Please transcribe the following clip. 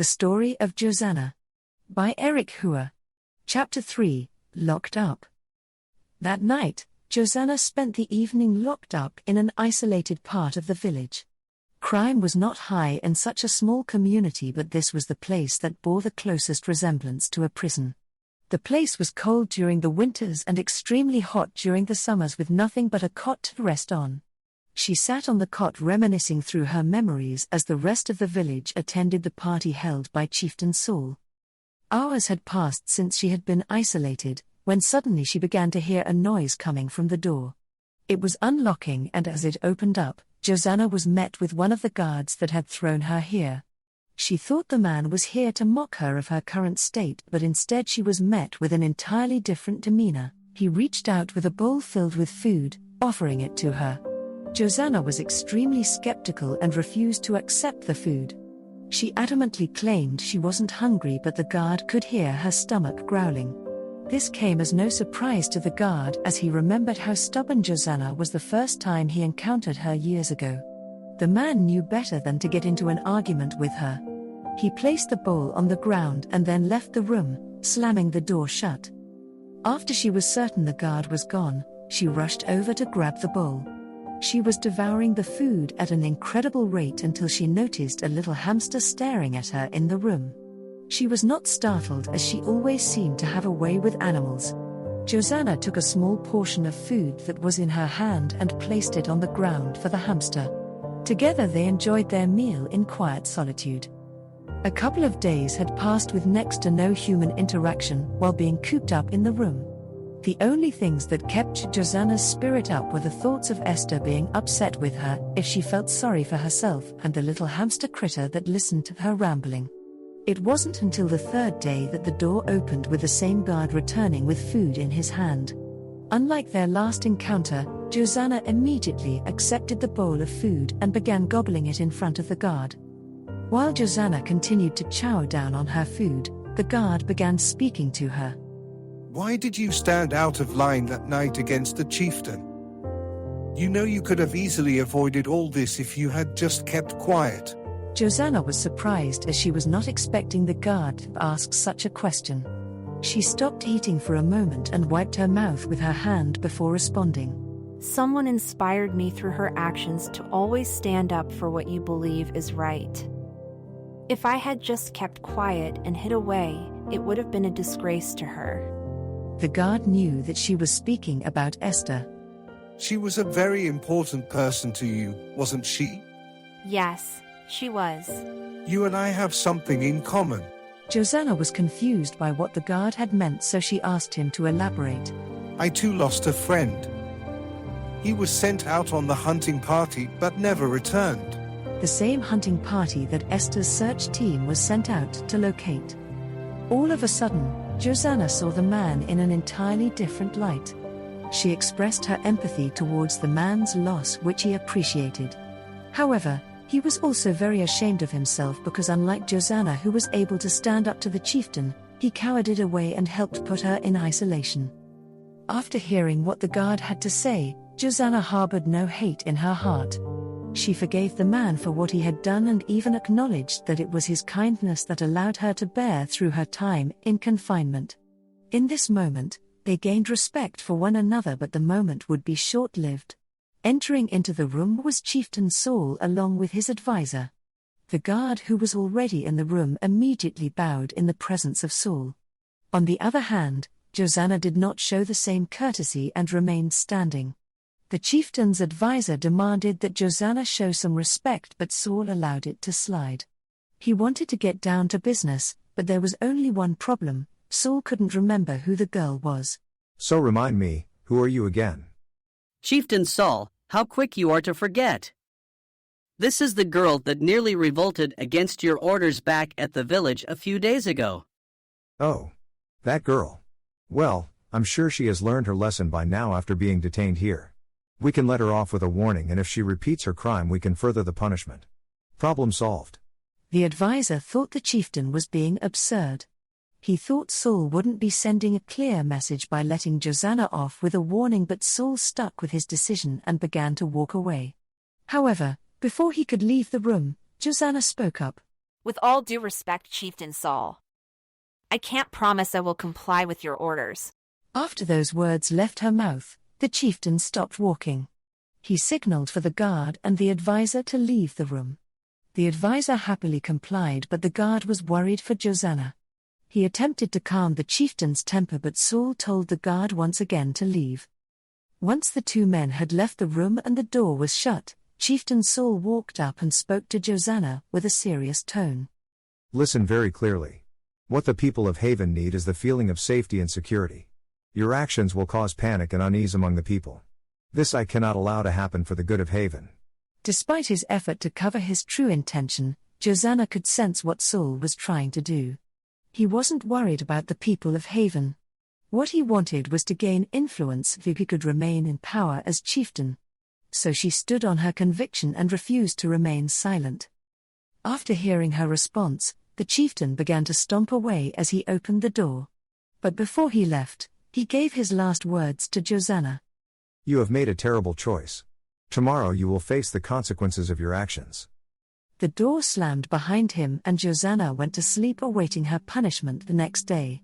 The Story of Josanna. By Eric Hua. Chapter 3, Locked Up. That night, Josanna spent the evening locked up in an isolated part of the village. Crime was not high in such a small community, but this was the place that bore the closest resemblance to a prison. The place was cold during the winters and extremely hot during the summers, with nothing but a cot to rest on. She sat on the cot reminiscing through her memories as the rest of the village attended the party held by Chieftain Saul. Hours had passed since she had been isolated, when suddenly she began to hear a noise coming from the door. It was unlocking, and as it opened up, Josanna was met with one of the guards that had thrown her here. She thought the man was here to mock her of her current state, but instead she was met with an entirely different demeanor. He reached out with a bowl filled with food, offering it to her. Josanna was extremely skeptical and refused to accept the food. She adamantly claimed she wasn't hungry, but the guard could hear her stomach growling. This came as no surprise to the guard, as he remembered how stubborn Josanna was the first time he encountered her years ago. The man knew better than to get into an argument with her. He placed the bowl on the ground and then left the room, slamming the door shut. After she was certain the guard was gone, she rushed over to grab the bowl. She was devouring the food at an incredible rate until she noticed a little hamster staring at her in the room. She was not startled, as she always seemed to have a way with animals. Josanna took a small portion of food that was in her hand and placed it on the ground for the hamster. Together they enjoyed their meal in quiet solitude. A couple of days had passed with next to no human interaction while being cooped up in the room. The only things that kept Josanna's spirit up were the thoughts of Esther being upset with her if she felt sorry for herself, and the little hamster critter that listened to her rambling. It wasn't until the third day that the door opened with the same guard returning with food in his hand. Unlike their last encounter, Josanna immediately accepted the bowl of food and began gobbling it in front of the guard. While Josanna continued to chow down on her food, the guard began speaking to her. Why did you stand out of line that night against the chieftain? You know you could have easily avoided all this if you had just kept quiet. Josanna was surprised, as she was not expecting the guard to ask such a question. She stopped eating for a moment and wiped her mouth with her hand before responding. Someone inspired me through her actions to always stand up for what you believe is right. If I had just kept quiet and hid away, it would have been a disgrace to her. The guard knew that she was speaking about Esther. She was a very important person to you, wasn't she? Yes, she was. You and I have something in common. Josanna was confused by what the guard had meant, so she asked him to elaborate. I too lost a friend. He was sent out on the hunting party but never returned. The same hunting party that Esther's search team was sent out to locate. All of a sudden, Josanna saw the man in an entirely different light. She expressed her empathy towards the man's loss, which he appreciated. However, he was also very ashamed of himself because, unlike Josanna, who was able to stand up to the chieftain, he cowered away and helped put her in isolation. After hearing what the guard had to say, Josanna harbored no hate in her heart. She forgave the man for what he had done and even acknowledged that it was his kindness that allowed her to bear through her time in confinement. In this moment, they gained respect for one another, but the moment would be short-lived. Entering into the room was Chieftain Saul along with his advisor. The guard, who was already in the room, immediately bowed in the presence of Saul. On the other hand, Josanna did not show the same courtesy and remained standing. The chieftain's advisor demanded that Josanna show some respect, but Saul allowed it to slide. He wanted to get down to business, but there was only one problem: Saul couldn't remember who the girl was. So remind me, who are you again? Chieftain Saul, how quick you are to forget. This is the girl that nearly revolted against your orders back at the village a few days ago. Oh. That girl. Well, I'm sure she has learned her lesson by now after being detained here. We can let her off with a warning, and if she repeats her crime we can further the punishment. Problem solved. The advisor thought the chieftain was being absurd. He thought Saul wouldn't be sending a clear message by letting Josanna off with a warning, but Saul stuck with his decision and began to walk away. However, before he could leave the room, Josanna spoke up. With all due respect, Chieftain Saul, I can't promise I will comply with your orders. After those words left her mouth, the chieftain stopped walking. He signaled for the guard and the advisor to leave the room. The advisor happily complied, but the guard was worried for Josanna. He attempted to calm the chieftain's temper, but Saul told the guard once again to leave. Once the two men had left the room and the door was shut, Chieftain Saul walked up and spoke to Josanna with a serious tone. Listen very clearly. What the people of Haven need is the feeling of safety and security. Your actions will cause panic and unease among the people. This I cannot allow to happen for the good of Haven. Despite his effort to cover his true intention, Josanna could sense what Saul was trying to do. He wasn't worried about the people of Haven. What he wanted was to gain influence so he could remain in power as chieftain. So she stood on her conviction and refused to remain silent. After hearing her response, the chieftain began to stomp away as he opened the door. But before he left, he gave his last words to Josanna. You have made a terrible choice. Tomorrow you will face the consequences of your actions. The door slammed behind him and Josanna went to sleep awaiting her punishment the next day.